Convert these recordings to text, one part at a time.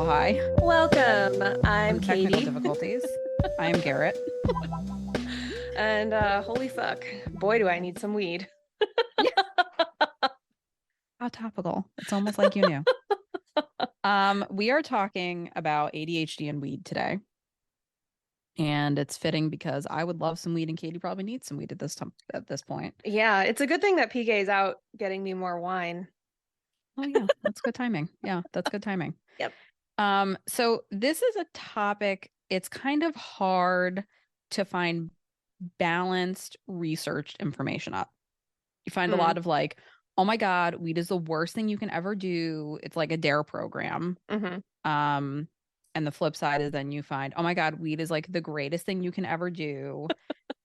hi. Welcome. I'm Some technical Katie. difficulties. I am Garrett. And holy fuck, boy, do I need some weed. Yeah. How topical. It's almost like you knew. We are talking about ADHD and weed today. And it's fitting because I would love some weed and Katie probably needs some weed at this point. Yeah, it's a good thing that PK's out getting me more wine. Oh yeah, that's good timing. Yeah, that's good timing. Yep. So this is a topic, it's kind of hard to find balanced researched information up. You find a Mm. lot of like, oh my God, weed is the worst thing you can ever do. It's like a dare program. Hmm. Um, and the flip side is then you find, oh my God, weed is like the greatest thing you can ever do.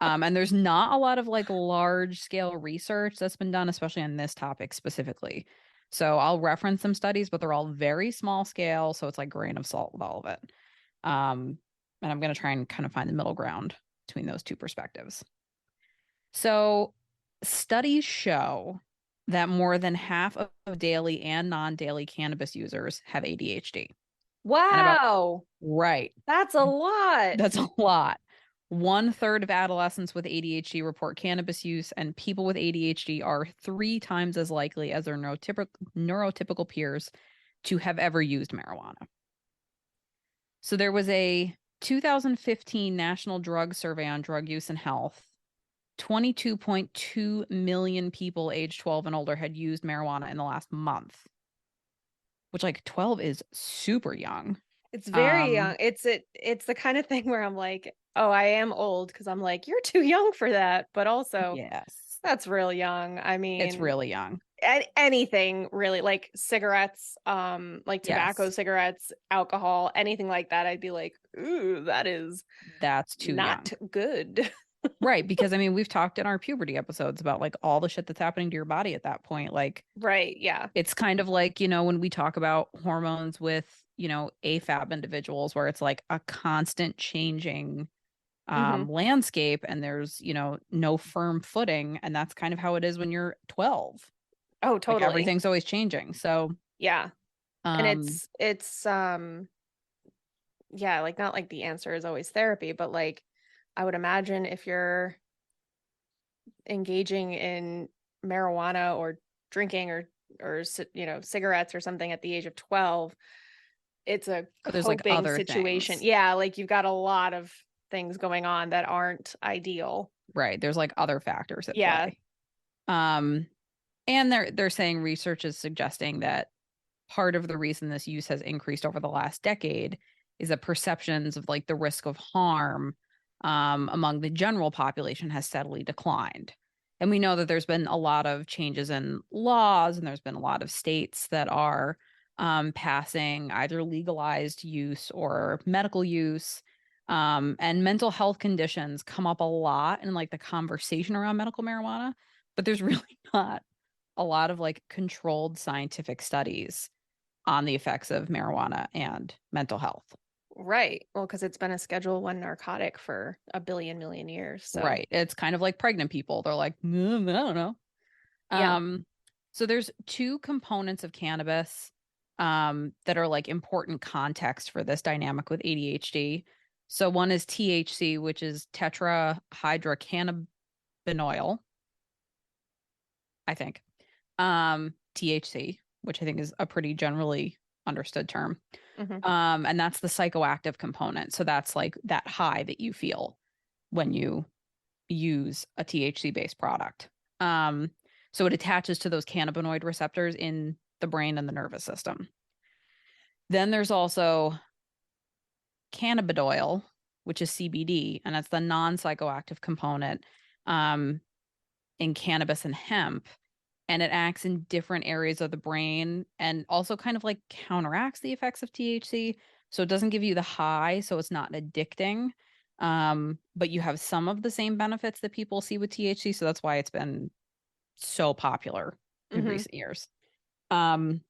And there's not a lot of like large scale research that's been done, especially on this topic specifically. So I'll reference some studies, but they're all very small scale. So it's like grain of salt with all of it. And I'm going to try and kind of find the middle ground between those two perspectives. So studies show that more than half of daily and non-daily cannabis users have ADHD. And about, Wow, right, that's a lot. that's a lot. One third of adolescents with ADHD report cannabis use, and people with ADHD are 3 times as likely as their neurotypical peers to have ever used marijuana. So there was a 2015 National Drug Survey on Drug Use and Health. 22.2 million people aged 12 and older had used marijuana in the last month, which like 12 is super young. It's very young. Um, It's the kind of thing where I'm like, oh, I am old because I'm like, you're too young for that, but also yes, that's real young. I it's mean, really young. anything really, like cigarettes, like tobacco Yes, cigarettes, alcohol, anything like that, I'd be like, ooh, that is that's too not young. good. Right, because I mean, we've talked in our puberty episodes about like all the shit that's happening to your body at that point. Like Right, yeah. it's kind of like, when we talk about hormones with, AFAB individuals where it's like a constant changing Hmm. landscape and there's, no firm footing. And that's kind of how it is when you're 12. Oh, Like totally. everything's always changing. So, Yeah. And um, it's yeah, like not like the answer is always therapy, but like I would imagine if you're engaging in marijuana or drinking or cigarettes or something at the age of 12, it's a there's like coping other situation. things, Yeah, like you've got a lot of things going on that aren't ideal. right? There's like other factors at Yeah. play. Um, and they're saying research is suggesting that part of the reason this use has increased over the last decade is that perceptions of like the risk of harm among the general population has steadily declined. And we know that there's been a lot of changes in laws, and there's been a lot of states that are passing either legalized use or medical use. And mental health conditions come up a lot in like the conversation around medical marijuana, but there's really not a lot of like controlled scientific studies on the effects of marijuana and mental health. Right. Well, because it's been a Schedule One narcotic for a billion million years. So Right. It's kind of like pregnant people. They're like, I don't know. yeah. Um, so there's two components of cannabis that are like important context for this dynamic with ADHD. So one is THC, which is tetrahydrocannabinol, I think. THC, which I think is a pretty generally understood term. Hmm. And that's the psychoactive component. So that's like that high that you feel when you use a THC based product. Um, so it attaches to those cannabinoid receptors in the brain and the nervous system. Then there's also cannabidiol, which is CBD, and that's the non psychoactive component um, in cannabis and hemp. And it acts in different areas of the brain and also kind of like counteracts the effects of THC. So it doesn't give you the high, so it's not addicting. But you have some of the same benefits that people see with THC. So that's why it's been so popular in Hmm. recent years. Um,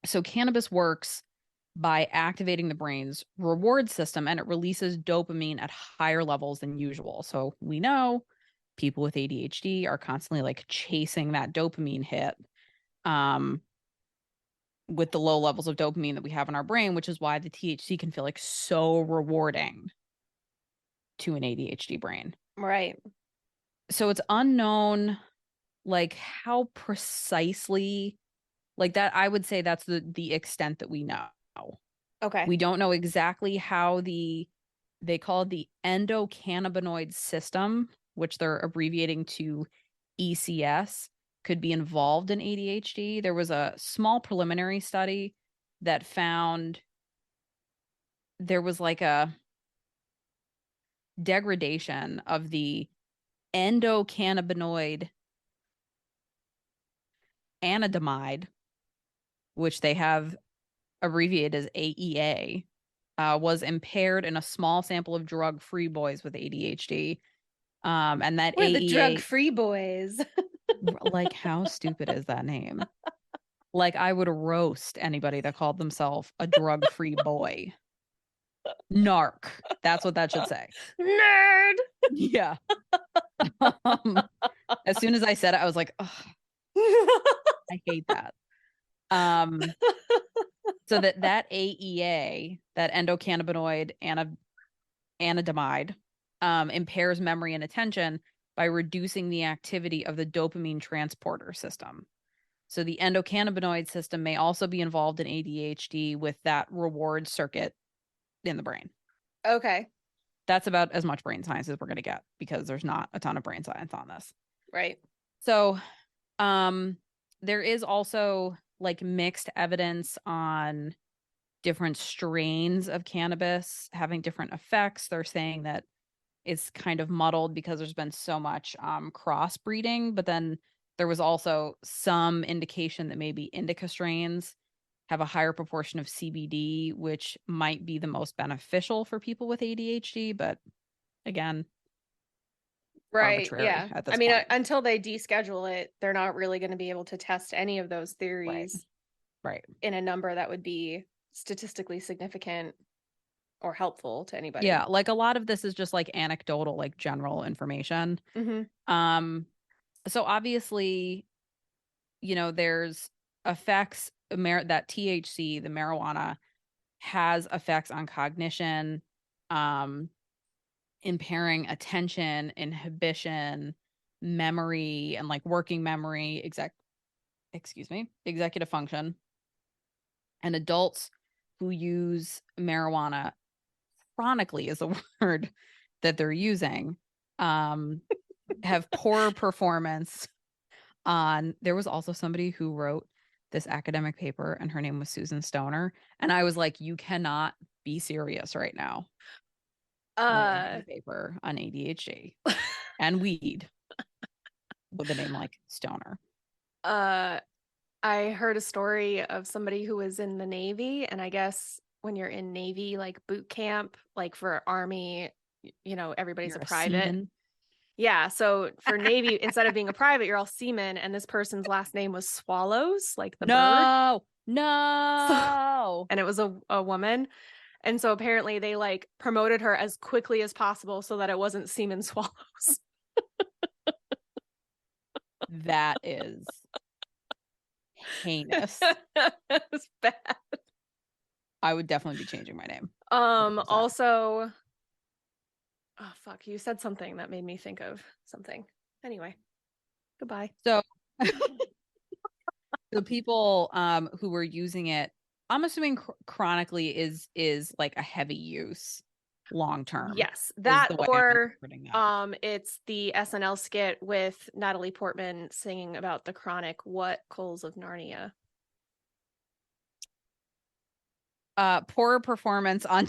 so cannabis works by activating the brain's reward system and it releases dopamine at higher levels than usual. So we know people with ADHD are constantly like chasing that dopamine hit. Um, with the low levels of dopamine that we have in our brain, which is why the THC can feel like so rewarding to an ADHD brain. Right. So it's unknown, like how precisely, like that. I would say that's the extent that we know. Okay. We don't know exactly how they call it the endocannabinoid system, which they're abbreviating to ECS, could be involved in ADHD. There was a small preliminary study that found there was like a degradation of the endocannabinoid anandamide, which they have abbreviated as AEA, was impaired in a small sample of drug-free boys with ADHD. And that We're the AEA, drug-free boys. like, how stupid is that name? Like, I would roast anybody that called themselves a drug-free boy. Narc. That's what that should say. Nerd. Yeah. As soon as I said it, I was like, ugh, I hate that. So that AEA, that endocannabinoid anandamide, impairs memory and attention by reducing the activity of the dopamine transporter system. So the endocannabinoid system may also be involved in ADHD with that reward circuit in the brain. Okay. That's about as much brain science as we're going to get because there's not a ton of brain science on this. Right. So, there is also like mixed evidence on different strains of cannabis having different effects. They're saying that it's kind of muddled because there's been so much crossbreeding, but then there was also some indication that maybe indica strains have a higher proportion of CBD, which might be the most beneficial for people with ADHD, but again, Right. arbitrary Yeah. at I this mean, point. until they deschedule it, they're not really going to be able to test any of those Right. theories Right. in a number that would be statistically significant or helpful to anybody. Yeah, like a lot of this is just like anecdotal, like general information. Mm-hmm. Um, so obviously, there's effects that THC, the marijuana, has effects on cognition, um, impairing attention, inhibition, memory, and like working memory, executive function. And adults who use marijuana chronically is a word that they're using, um, have poorer performance on. There was also somebody who wrote this academic paper and her name was Susan Stoner. And I was like, you cannot be serious right now writing Uh, a paper on ADHD and weed with a name like Stoner. uh, I heard a story of somebody who was in the Navy, and I guess when you're in Navy, like boot camp, like for Army, everybody's a You're a private. seaman. Yeah, so for Navy, instead of being a private, you're all seamen, and this person's last name was Swallows, like the bird. No, So, no. and it was a woman. And so apparently they like promoted her as quickly as possible so that it wasn't Seaman Swallows. That is heinous. It's bad. I would definitely be changing my name. 100%. Also, oh fuck, you said something that made me think of something. Anyway, goodbye. So the people who were using it, I'm assuming chronically is like a heavy use long term. Yes, Is that the way I'm or interpreting that. it's the SNL skit with Natalie Portman singing about the chronic what coals of Narnia. Poorer performance on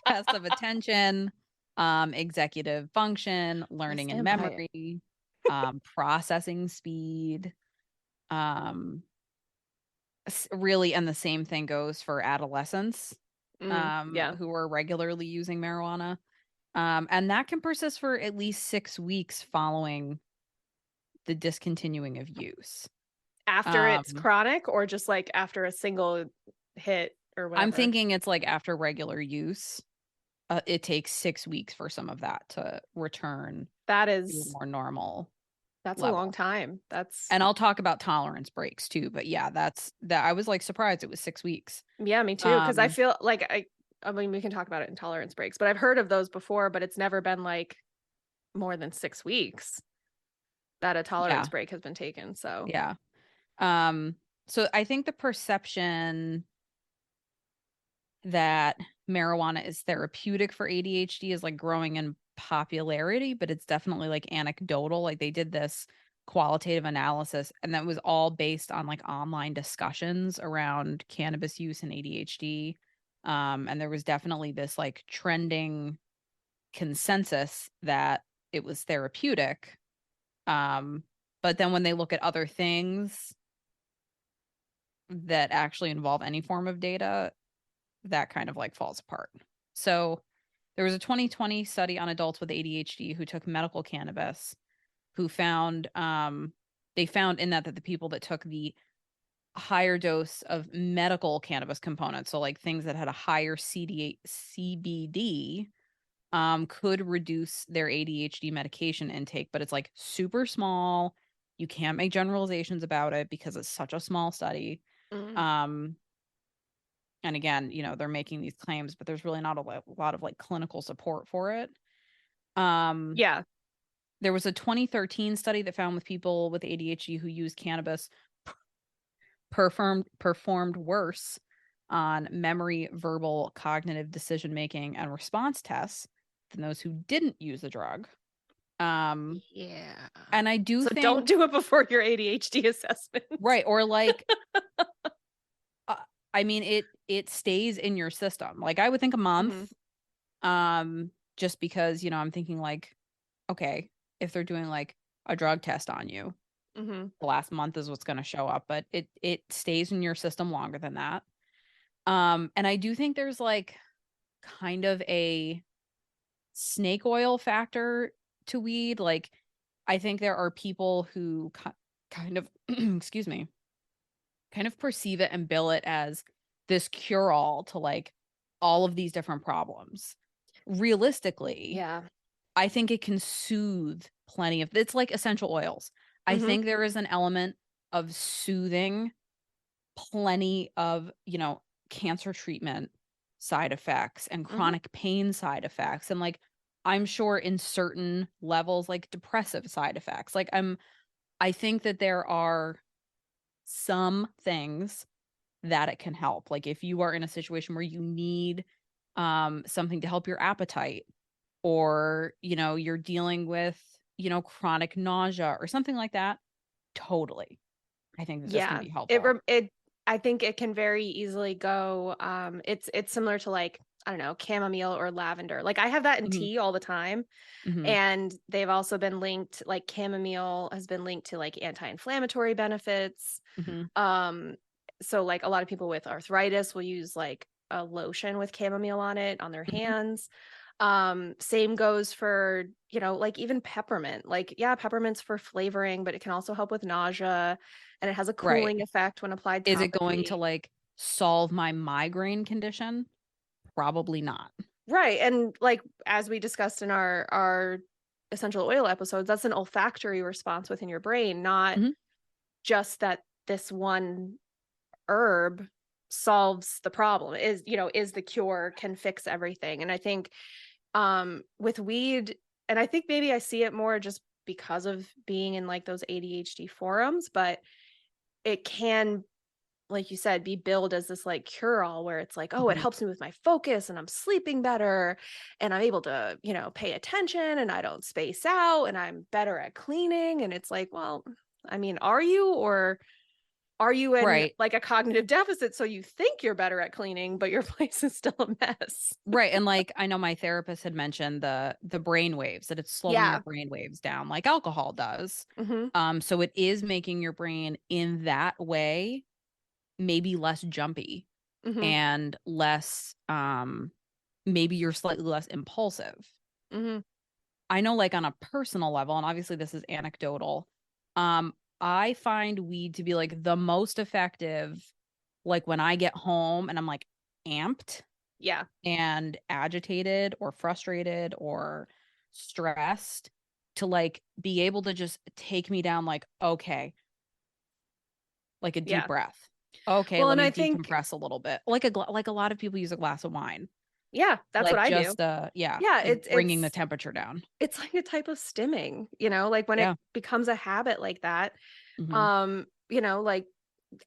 tests of attention, executive function, learning and stand by it. memory, processing speed. Really, and the same thing goes for adolescents Yeah. who are regularly using marijuana. And that can persist for at least 6 weeks following the discontinuing of use. After it's chronic or just like after a single hit or whatever? I'm thinking it's like after regular use, it takes 6 weeks for some of that to return that to a is more normal. That's a long level. time. That's And I'll talk about tolerance breaks too, but yeah, that's that I was like surprised it was 6 weeks. yeah, me too. Because I Um, feel like I mean, we can talk about it in tolerance breaks, but I've heard of those before, but it's never been like more than 6 weeks that a tolerance yeah, break has been taken. So yeah. Um, so I think the perception that marijuana is therapeutic for ADHD is like growing in popularity, but it's definitely like anecdotal. Like they did this qualitative analysis, and that was all based on like online discussions around cannabis use and ADHD. And there was definitely this like trending consensus that it was therapeutic. Um, but then when they look at other things that actually involve any form of data, that kind of like falls apart. So there was a 2020 study on adults with ADHD who took medical cannabis who found they found in that the people that took the higher dose of medical cannabis components, so like things that had a higher CBD, could reduce their ADHD medication intake, but it's like super small. You can't make generalizations about it because it's such a small study. mm, Um, and again, they're making these claims, but there's really not a lot of like clinical support for it. Um, yeah. there was a 2013 study that found with people with ADHD who used cannabis performed worse on memory, verbal, cognitive decision making, and response tests than those who didn't use the drug. Um, Yeah. and I do So don't think, do it before your ADHD assessment. right, or like, uh, I mean, it stays in your system. Like I would think a Hmm. month, just because I'm thinking like, okay, if they're doing like a drug test on you, Hmm. the last month is what's going to show up, but it stays in your system longer than that. And I do think there's like kind of a snake oil factor to weed. Like I think there are people who kind of excuse me, kind of perceive it and bill it as this cure all to like all of these different problems. Realistically, Yeah. I think it can soothe plenty of it's like essential oils. I Hmm. think there is an element of soothing plenty of, cancer treatment side effects and Hmm. chronic pain side effects. And like, I'm sure in certain levels, like depressive side effects. I think that there are some things that it can help. Like if you are in a situation where you need something to help your appetite, or, you're dealing with, chronic nausea or something like that, totally. I think that this can Yeah. be helpful. It I think it can very easily go it's similar to like, I don't know, chamomile or lavender. Like I have that in Hmm. tea all the time. Hmm. And they've also been linked, like chamomile has been linked to like anti-inflammatory benefits. Hmm. Um, so like a lot of people with arthritis will use like a lotion with chamomile on it on their Hmm. hands. Same goes for, like even peppermint. Like, yeah, peppermint's for flavoring, but it can also help with nausea and it has a Right. cooling effect when applied Is it going to topically. like solve my migraine condition? Probably not. Right. And like as we discussed in our essential oil episodes, that's an olfactory response within your brain, not Hmm. just that this one herb solves the problem, is the cure, can fix everything. And I think with weed, and I think maybe I see it more just because of being in like those ADHD forums, but it can, like you said, be billed as this like cure all where it's like, oh, it Hmm. helps me with my focus and I'm sleeping better and I'm able to, pay attention and I don't space out and I'm better at cleaning. And it's like, well, I mean, are you, or are you in Right. like a cognitive deficit so you think you're better at cleaning, but your place is still a mess? Right. And like I know my therapist had mentioned the brain waves, that it's slowing your Yeah. brain waves down like alcohol does. Hmm. So it is making your brain in that way maybe less jumpy Hmm. and less maybe you're slightly less impulsive. Hmm. I know like on a personal level, and obviously this is anecdotal, um, I find weed to be like the most effective like when I get home and I'm like amped Yeah. and agitated or frustrated or stressed. to like be able to just take me down like, okay, like a deep Yeah. breath. Okay, Well, let and me I think, decompress a little bit. Like a lot of people use a glass of wine. yeah, that's what Like I do. just yeah, Yeah, like bringing the temperature down. it's like a type of stimming, like when it Yeah. becomes a habit like that, Hmm. like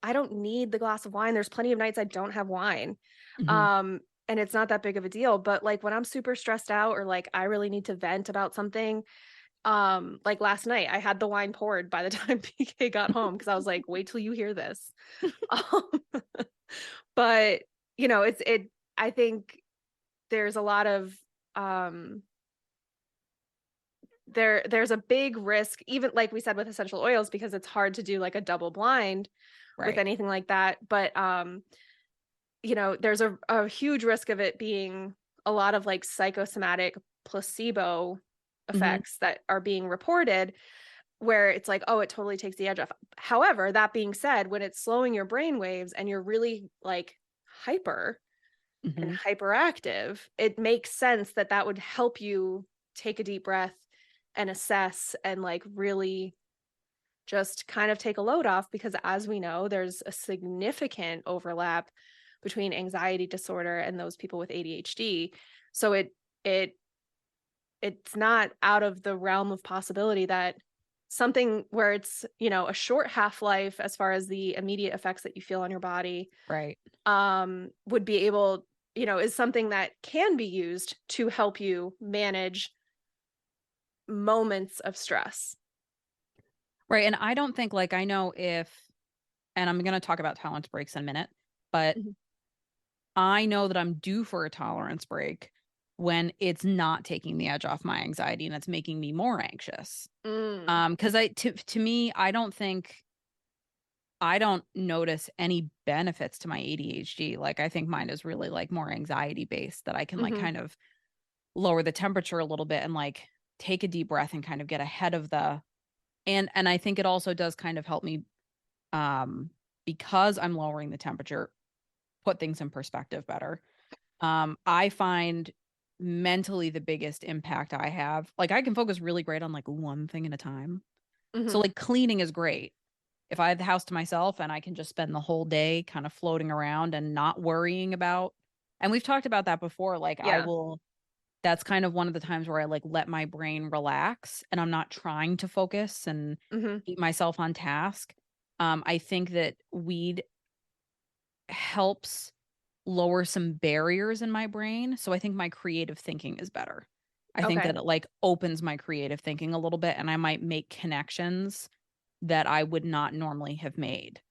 I don't need the glass of wine. There's plenty of nights I don't have wine. Hmm. Um, and it's not that big of a deal, but like when I'm super stressed out or like I really need to vent about something, like last night I had the wine poured by the time PK got home because I was like, wait till you hear this. Um, but it's I think there's a lot of um there's a big risk, even like we said with essential oils, because it's hard to do like a double blind with Right. anything like that. But there's a huge risk of it being a lot of like psychosomatic placebo Hmm. effects that are being reported, where it's like, oh, it totally takes the edge off. However, that being said, when it's slowing your brain waves and you're really like hyper and Hmm. hyperactive, it makes sense that that would help you take a deep breath and assess and like really just kind of take a load off, because as we know, there's a significant overlap between anxiety disorder and those people with ADHD. So it it's not out of the realm of possibility that something where it's, a short half-life as far as the immediate effects that you feel on your body, Right. would be able, is something that can be used to help you manage moments of stress. Right. And I don't think like I know if, and I'm going to talk about tolerance breaks in a minute, but Mhm. I know that I'm due for a tolerance break when it's not taking the edge off my anxiety and it's making me more anxious. Mm, Because to me, I don't notice any benefits to my ADHD. Like I think mine is really like more anxiety based that I can like mhm, kind of lower the temperature a little bit and like take a deep breath and kind of get ahead of the and I think it also does kind of help me um because I'm lowering the temperature, put things in perspective better. I find mentally the biggest impact I have, like I can focus really great on like one thing at a time. So mhm. like cleaning is great. If I have the house to myself and I can just spend the whole day kind of floating around and not worrying about, and we've talked about that before, like I Yeah. will, that's kind of one of the times where I like let my brain relax and I'm not trying to focus and Mhm. keep myself on task. I think that weed helps lower some barriers in my brain. So I think my creative thinking is better. I think Okay. that it like opens my creative thinking a little bit and I might make connections that I would not normally have made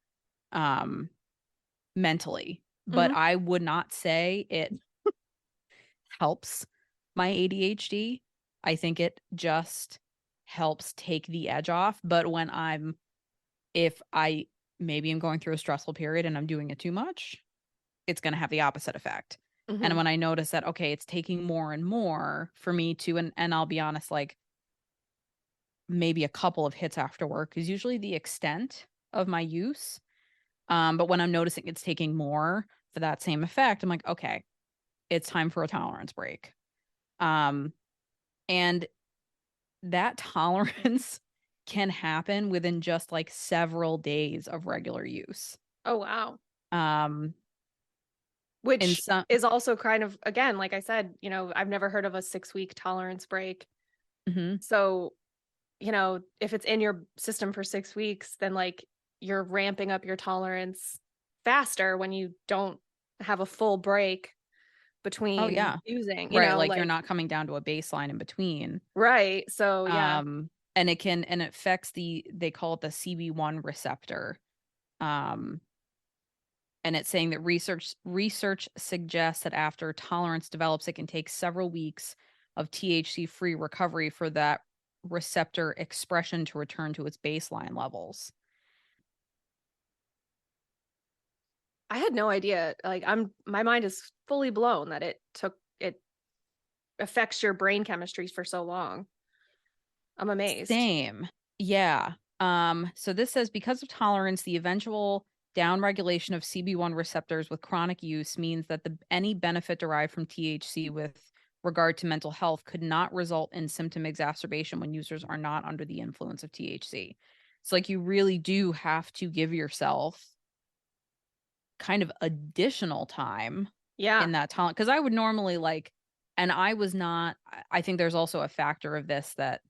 um mentally. But Mhm. I would not say it helps my ADHD. I think it just helps take the edge off. But if I maybe I'm going through a stressful period and I'm doing it too much, it's going to have the opposite effect. And Mhm. when I notice that, okay, it's taking more and more for me to, and I'll be honest, like maybe a couple of hits after work is usually the extent of my use. But when I'm noticing it's taking more for that same effect, I'm like, okay, it's time for a tolerance break. Um, and that tolerance can happen within just like several days of regular use. Oh, wow. Um, in Which some, is also kind of, again, like I said, I've never heard of a 6-week tolerance break. mhm. So, if it's in your system for 6 weeks, then like you're ramping up your tolerance faster when you don't have a full break Oh between yeah, using, right. Like you're like, not coming down to a baseline in between. right. So, yeah. And it affects they call it the CB1 receptor. Um, and it's saying that research suggests that after tolerance develops, it can take several weeks of THC free recovery for that receptor expression to return to its baseline levels. I had no idea. Like, my mind is fully blown that it affects your brain chemistry for so long. I'm amazed. Same. Yeah. So this says because of tolerance, the eventual downregulation of CB1 receptors with chronic use means that any benefit derived from THC with regard to mental health could not result in symptom exacerbation when users are not under the influence of THC. It's like you really do have to give yourself kind of additional time Yeah. in that time, because I would normally like, and I was not, I think there's also a factor of this that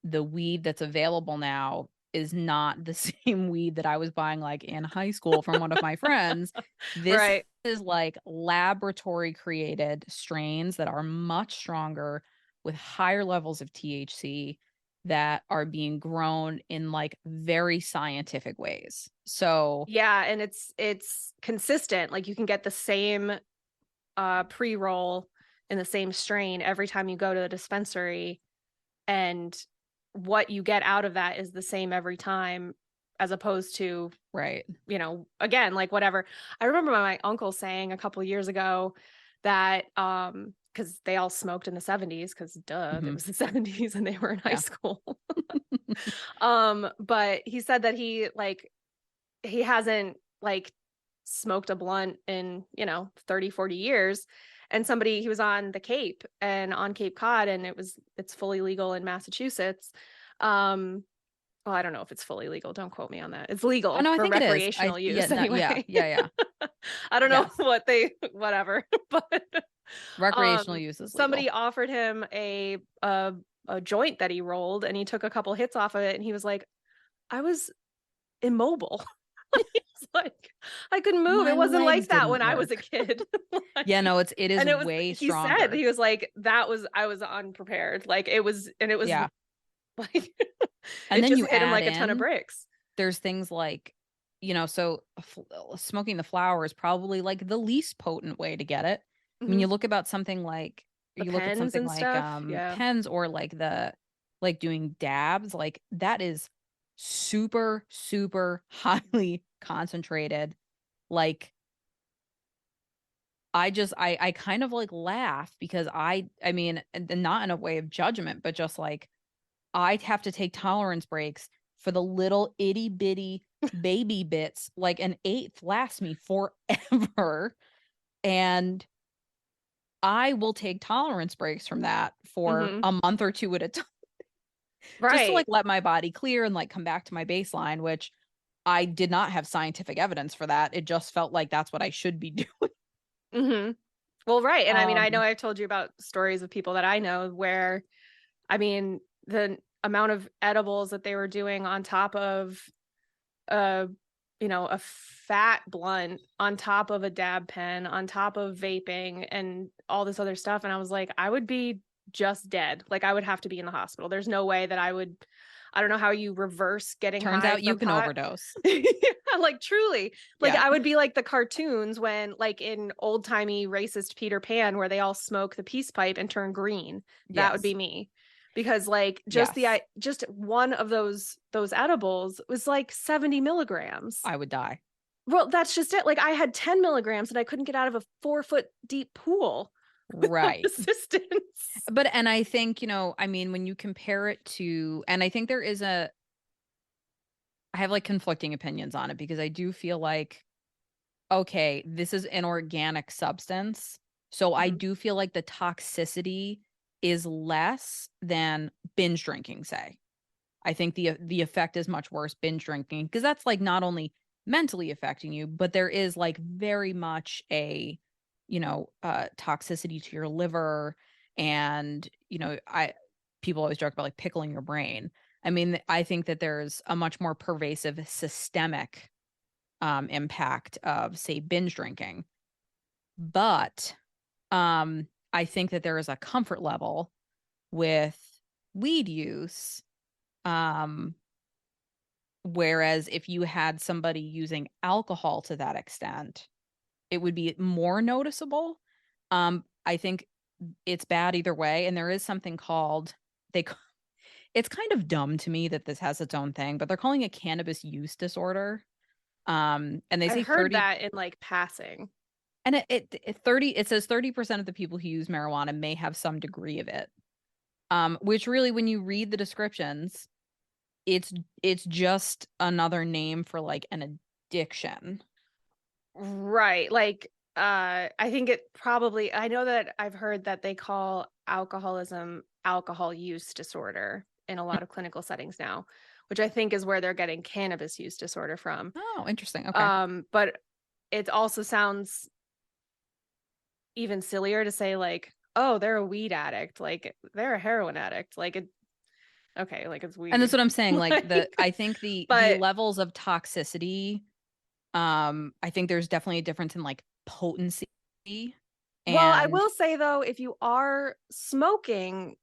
the weed that's available now is not the same weed that I was buying like in high school from one of my friends. This Right. is like laboratory created strains that are much stronger with higher levels of THC that are being grown in like very scientific ways. So, Yeah, and it's consistent. Like you can get the same pre-roll in the same strain every time you go to the dispensary, and what you get out of that is the same every time, as opposed to, right. again, like whatever. I remember my uncle saying a couple years ago that because they all smoked in the 70s, because duh, it Mhm. was the 70s and they were in high Yeah. school. But he said that he hasn't like smoked a blunt in 30, 40 years. And he was on the Cape and on Cape Cod, and it's fully legal in Massachusetts. Well, I don't know if it's fully legal, don't quote me on that. It's Oh, legal no, I for think it is. recreational Yeah, use no, yeah, anyway. yeah, yeah. I don't know Yes. whatever, but Recreational use is somebody legal. offered him a joint that he rolled, and he took a couple hits off of it, and he was like, I was immobile. He's like, I couldn't move. My It wasn't legs like that when didn't I was a work. kid. Yeah, no, it is And it was, way he said, stronger. he was like, I was unprepared. Like it was Yeah. like, And it then just you hit him add like a ton of in, bricks. there's things like, so smoking the flower is probably like the least potent way to get it. I mean, Hmm. you look about something like, The you look at pens something and like stuff. Yeah. pens, or like like doing dabs, like that is super, super highly concentrated. Like I kind of like laugh because I mean, and not in a way of judgment, but just like I'd have to take tolerance breaks for the little itty bitty baby bits. Like an eighth lasts me forever. And I will take tolerance breaks from that for Hmm. a month or two at a time, just to like Right. let my body clear and like come back to my baseline, which I did not have scientific evidence for that. It just felt like that's what I should be doing. Hmm. Well, right. And I mean, I know Um, I've told you about stories of people that I know where, I mean, the amount of edibles that they were doing on top of a a fat blunt, on top of a dab pen, on top of vaping and all this other stuff, and I was like, I would be just dead. Like I would have to be in the hospital. There's no way that I don't know how you reverse getting Turns high out you from can pot. overdose. Yeah, like truly. Like Yeah. I would be like the cartoons when, like in old-timey racist Peter Pan, where they all smoke the peace pipe and turn green. That would Yes. be me. Because like Yes. just one of those edibles was like 70 milligrams. I would die. Well, that's just it. Like I had 10 milligrams and I couldn't get out of a 4 foot deep pool without Right. assistance. But, and I think, I mean, when you compare it to, and I think I have like conflicting opinions on it, because I do feel like, okay, this is an organic substance. So I Mhm. do feel like the toxicity is less than binge drinking, say. I think the effect is much worse binge drinking, because that's like not only mentally affecting you, but there is like very much a, toxicity to your liver. And, I people always joke about like pickling your brain. I mean, I think that there's a much more pervasive systemic impact of, say, binge drinking. But I think that there is a comfort level with weed use. Um, Whereas if you had somebody using alcohol to that extent, it would be more noticeable. I think it's bad either way. And there is something called, it's kind of dumb to me that this has its own thing, but they're calling it cannabis use disorder. And they I've say heard 30, that in like passing. and it says 30% of the people who use marijuana may have some degree of it. Which really, when you read the descriptions, it's it's just another name for like an addiction. Right. Like I think it probably, I know that I've heard that they call alcoholism alcohol use disorder in a lot of clinical settings now, which I think is where they're getting cannabis use disorder from. Oh, interesting. Okay. But it also sounds even sillier to say like, oh, they're a weed addict, like they're a heroin addict, like it. Okay, like it's And that's weed. what I'm saying. Like I think the But levels of toxicity, I think there's definitely a difference in like potency well, I and will say though, if you are smoking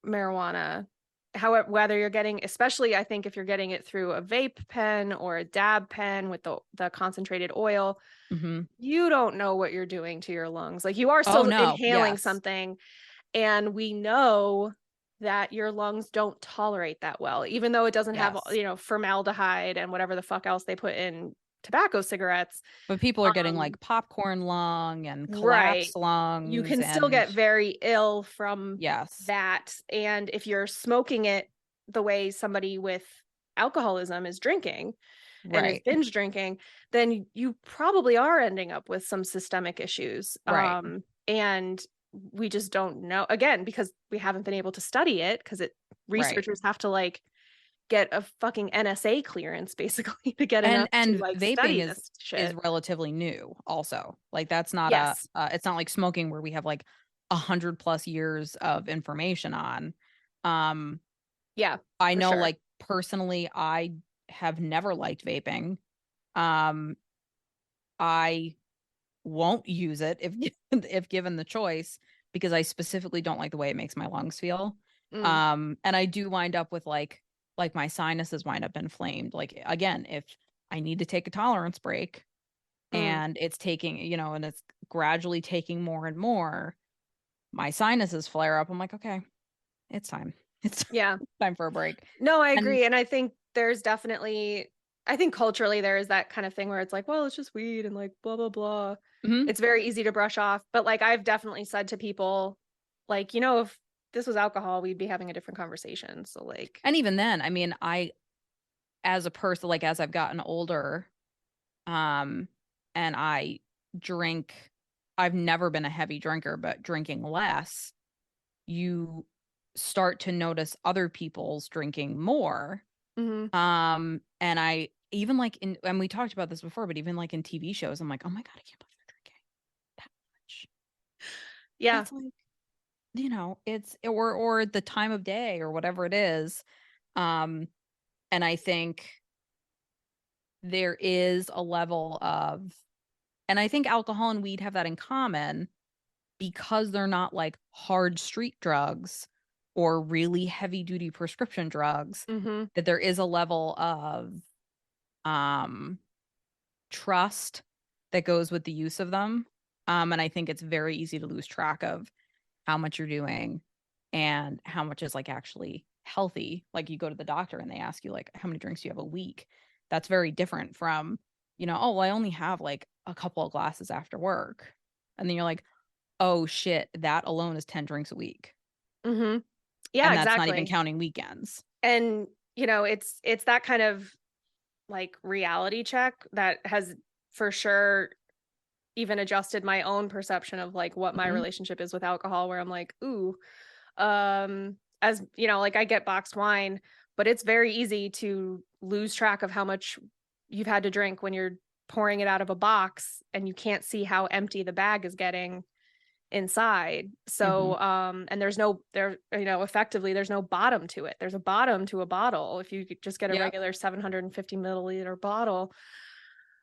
marijuana, however, whether you're getting, especially I think if you're getting it through a vape pen or a dab pen with the concentrated oil, mhm. you don't know what you're doing to your lungs. Like you are Oh still no, inhaling yes. something, and we know that your lungs don't tolerate that well, even though it doesn't have, Yes. formaldehyde and whatever the fuck else they put in tobacco cigarettes. But people are getting Um, like popcorn lung and right. collapsed You lungs can still and get very ill from yes. that. And if you're smoking it the way somebody with alcoholism is drinking and is Right. binge drinking, then you probably are ending up with some systemic issues. Right. And we just don't know, again, because we haven't been able to study it, because Right. researchers have to like get a fucking NSA clearance basically to get enough to And like vaping study is this shit. relatively new also. Like that's not a Yes. it's not like smoking where we have like 100+ years of information on. Um Yeah, I for know sure. like personally I have never liked vaping. Um I won't use it if if given the choice because I specifically don't like the way it makes my lungs feel. Mm, And I do wind up with like my sinuses wind up inflamed. Like again, if I need to take a tolerance break mm. and it's taking, and it's gradually taking more and more, my sinuses flare up. I'm like, okay, it's time. It's Yeah. time for a break. No, I And agree. And I think there's definitely, I think culturally there is that kind of thing where it's like, well, it's just weed and like blah, blah, blah. mhm. It's very easy to brush off. But like I've definitely said to people, like, if this was alcohol, we'd be having a different conversation. So like, And even then, I mean, I as a person, like as I've gotten older, um, and I drink, I've never been a heavy drinker, but drinking less, you start to notice other people's drinking more. mhm. And I even like and we talked about this before, but even like in TV shows, I'm like, oh my God, I can't believe they're drinking that much. But Yeah. it's like, it's or the time of day or whatever it is. Um, and I think there is a level of, and I think alcohol and weed have that in common because they're not like hard street drugs or really heavy duty prescription drugs, Mhm. that there is a level of um trust that goes with the use of them. And I think it's very easy to lose track of how much you're doing and how much is like actually healthy. Like you go to the doctor and they ask you like how many drinks do you have a week? That's very different from, oh, well, I only have like a couple of glasses after work. And then you're like, oh shit, that alone is 10 drinks a week. Mhm. Yeah, And that's not even exactly. counting weekends. And it's that kind of like reality check that has for sure even adjusted my own perception of like what my Mhm. relationship is with alcohol, where I'm like, ooh, as like I get boxed wine, but it's very easy to lose track of how much you've had to drink when you're pouring it out of a box and you can't see how empty the bag is getting inside. Mhm. So and effectively there's no bottom to it. There's a bottom to a bottle. If you could just get a Yep. regular 750 milliliter bottle,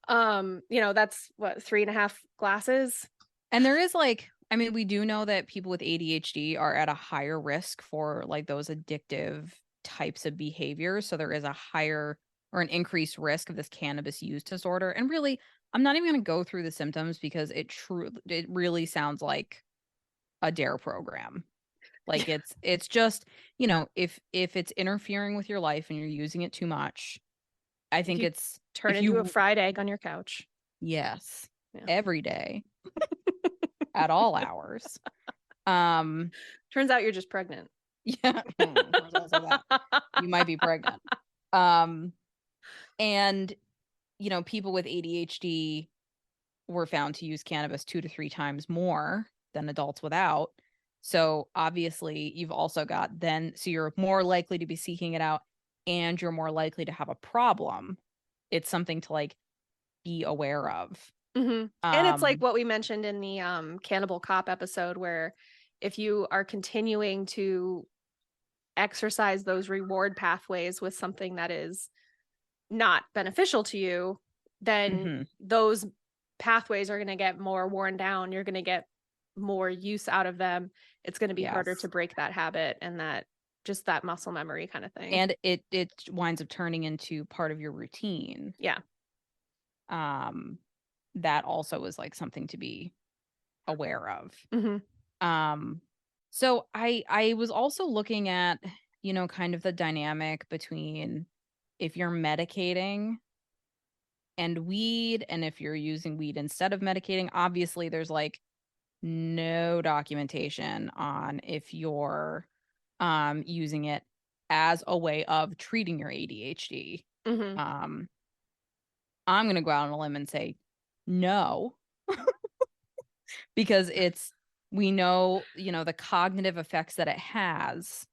that's what, 3.5 glasses. And there is like, I mean, we do know that people with ADHD are at a higher risk for like those addictive types of behaviors. So there is a higher or an increased risk of this cannabis use disorder. And really, I'm not even going to go through the symptoms because it really sounds like a dare program. Like it's just, if it's interfering with your life and you're using it too much, I If think you it's turn if into a you fried egg on your couch. yes, Yeah. every day at all hours. Um Turns out you're just pregnant. Yeah, there's also that. You might be pregnant. Um, and people with ADHD were found to use cannabis 2 to 3 times more than adults without. So obviously you've also got so you're more likely to be seeking it out and you're more likely to have a problem. It's something to like be aware of. And it's like what we mentioned in the Cannibal Cop episode, where if you are continuing to exercise those reward pathways with something that is not beneficial to you, then Mhm. those pathways are going to get more worn down. You're going to get more use out of them. It's going to be harder to Yes. break that habit and that muscle memory kind of thing. And it winds up turning into part of your routine. Yeah. Um, that also is like something to be aware of. Hmm. Um, so I was also looking at, kind of the dynamic between if you're medicating and weed, and if you're using weed instead of medicating. Obviously, there's like no documentation on if you're using it as a way of treating your ADHD. Hmm. Um, I'm gonna go out on a limb and say no, because we know, the cognitive effects that it has.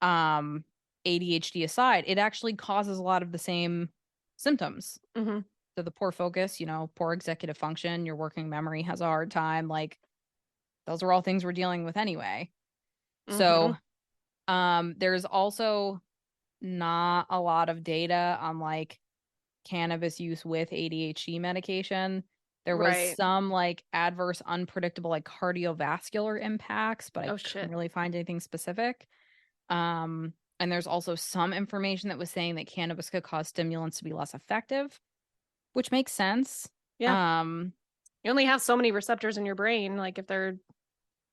Um, ADHD aside, it actually causes a lot of the same symptoms. Hmm. So the poor focus, poor executive function, your working memory has a hard time. Like those are all things we're dealing with anyway. Hmm. So there's also not a lot of data on like cannabis use with ADHD medication. There was Right. some like adverse, unpredictable like cardiovascular impacts, but I Oh couldn't shit. really find anything specific. And there's also some information that was saying that cannabis could cause stimulants to be less effective, which makes sense. Yeah. Um, You only have so many receptors in your brain, like if they're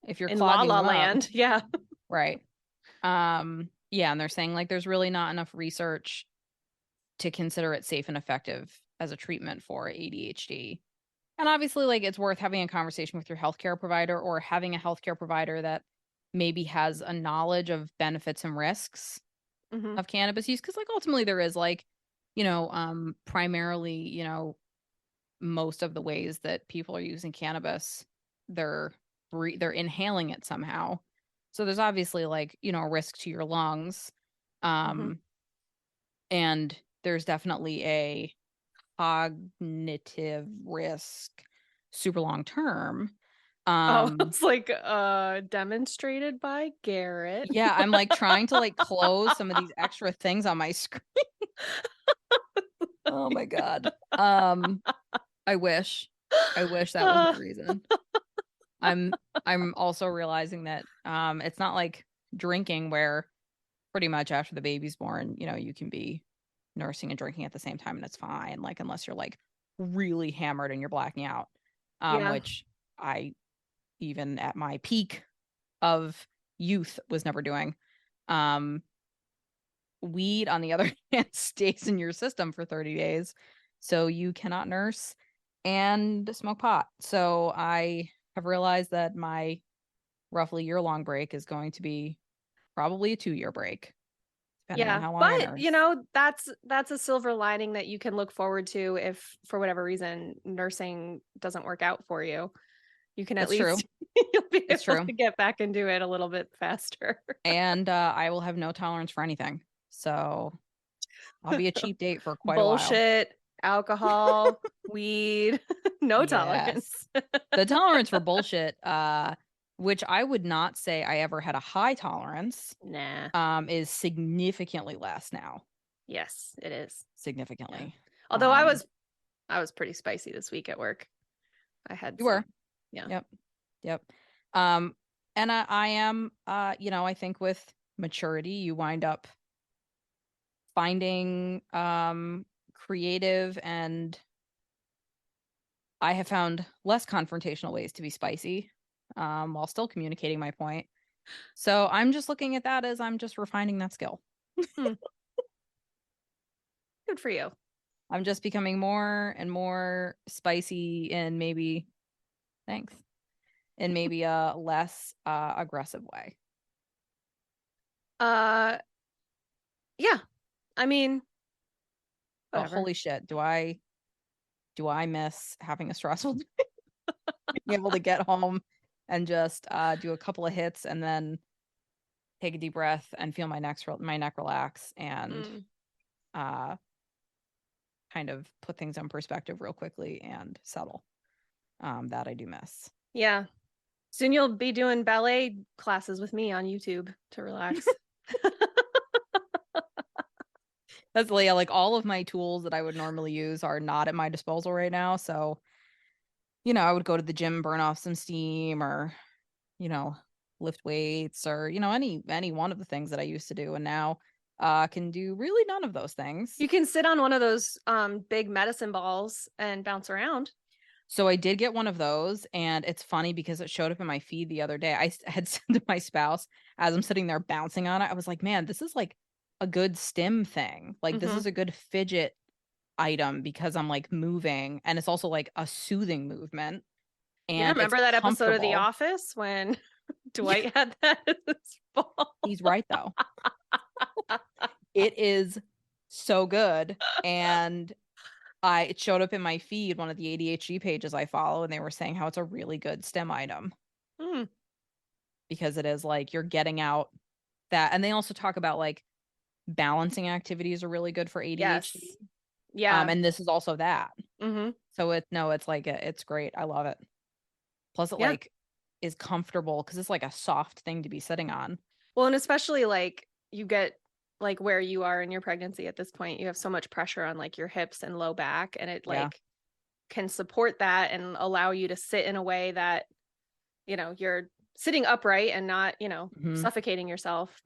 if you're in la clogging la them up, land. Yeah. right? Yeah, and they're saying like there's really not enough research to consider it safe and effective as a treatment for ADHD. And obviously, like it's worth having a conversation with your healthcare provider or having a healthcare provider that maybe has a knowledge of benefits and risks Hmm. of cannabis use. Cause like ultimately there is like, primarily, most of the ways that people are using cannabis, they're they're inhaling it somehow. So there's obviously like, a risk to your lungs. Hmm. Um, and there's definitely a cognitive risk super long term. Oh, Um, it's like demonstrated by Garet. yeah, I'm like trying to like close some of these extra things on my screen. Oh my God. I wish. I wish that was the Uh, reason. I'm I'm also realizing that it's not like drinking where pretty much after the baby's born, you can be nursing and drinking at the same time and it's fine. Like unless you're like really hammered and you're blacking out. yeah. Which I even at my peak of youth was never doing. Um Weed, on the other hand, stays in your system for 30 days. So you cannot nurse and smoke pot. So I have realized that my roughly year-long break is going to be probably a 2-year break, depending on Yeah. how long I But, nurse. that's a silver lining that you can look forward to if for whatever reason nursing doesn't work out for you. You can at It's true. least you'll be It's able true. to get back into it a little bit faster. And I will have no tolerance for anything. So I'll be a cheap date for quite a while. Bullshit, alcohol, weed, no Yes. tolerance. The tolerance for bullshit, which I would not say I ever had a high tolerance, Nah. is significantly less now. Yes, it is. Yeah. Significantly. Although I was pretty spicy this week at work. I had You were. some. Yeah. Yep. Yep. Um, and I am, I think with maturity, you wind up finding creative, and I have found less confrontational ways to be spicy, while still communicating my point. So I'm just looking at that as I'm just refining that skill. Hmm. Good for you. I'm just becoming more and more spicy and maybe, thanks, in maybe a less aggressive way. Uh yeah. I mean, Oh, whatever. holy shit. Do I do I miss having a stressful day? Being able to get home and just do a couple of hits and then take a deep breath and feel my neck relax and uh kind of put things in perspective real quickly and settle. That I do miss. Yeah. Soon you'll be doing ballet classes with me on YouTube to relax. That's like all of my tools that I would normally use are not at my disposal right now. So, I would go to the gym, burn off some steam or, lift weights or, any one of the things that I used to do. And now can do really none of those things. You can sit on one of those big medicine balls and bounce around. So I did get one of those, and it's funny because it showed up in my feed the other day. I had said to my spouse as I'm sitting there bouncing on it, I was like, man, this is like a good stim thing. Like this is a good fidget item because I'm like moving, and it's also like a soothing movement. You And remember it's that episode of The comfortable. Office when Dwight had that as his ball? He's right though. It is so good. And it showed up in my feed, one of the ADHD pages I follow, and they were saying how it's a really good STEM item because it is like you're getting out that. And they also talk about like balancing activities are really good for ADHD. Yes. Yeah. And this is also that. Mm-hmm. So it's like it's great. I love it. Plus, it like is comfortable because it's like a soft thing to be sitting on. Well, and especially like you get like where you are in your pregnancy at this point, you have so much pressure on like your hips and low back, and it like can support that and allow you to sit in a way that, you're sitting upright and not, suffocating yourself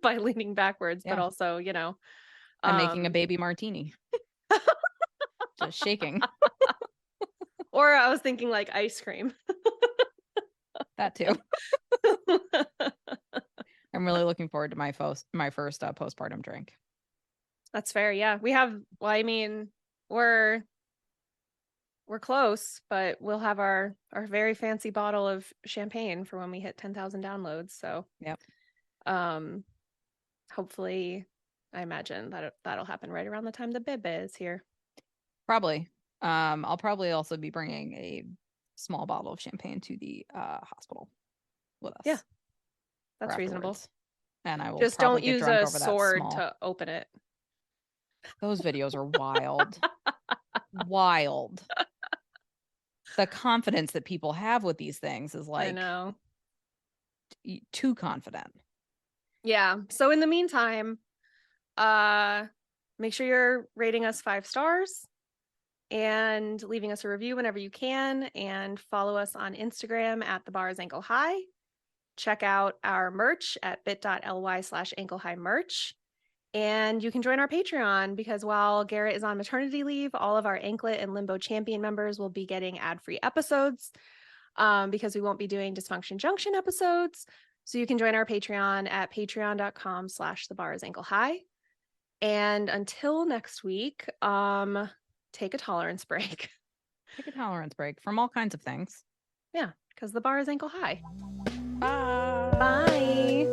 by leaning backwards, but also, I'm making a baby martini. Just shaking. Or I was thinking like ice cream. That too. I'm really looking forward to my first postpartum drink. That's fair. Yeah. We have, well, I mean, we're close, but we'll have our very fancy bottle of champagne for when we hit 10,000 downloads. So, hopefully, I imagine that'll happen right around the time the bib is here. Probably. I'll probably also be bringing a small bottle of champagne to the hospital with us. Yeah, that's reasonable. And I will just don't use a sword to open it. Those videos are wild. Wild. The confidence that people have with these things is like, I know, too confident. Yeah. So in the meantime, make sure you're rating us 5 stars and leaving us a review whenever you can, and follow us on Instagram at the bar is ankle high. Check out our merch at bit.ly/anklehighmerch. And you can join our Patreon because while Garet is on maternity leave, all of our Anklet and Limbo Champion members will be getting ad-free episodes because we won't be doing Dysfunction Junction episodes. So you can join our Patreon at patreon.com/thebarisAnkleHigh. And until next week, take a tolerance break. Take a tolerance break from all kinds of things. Yeah, because the bar is ankle high. Bye. Bye.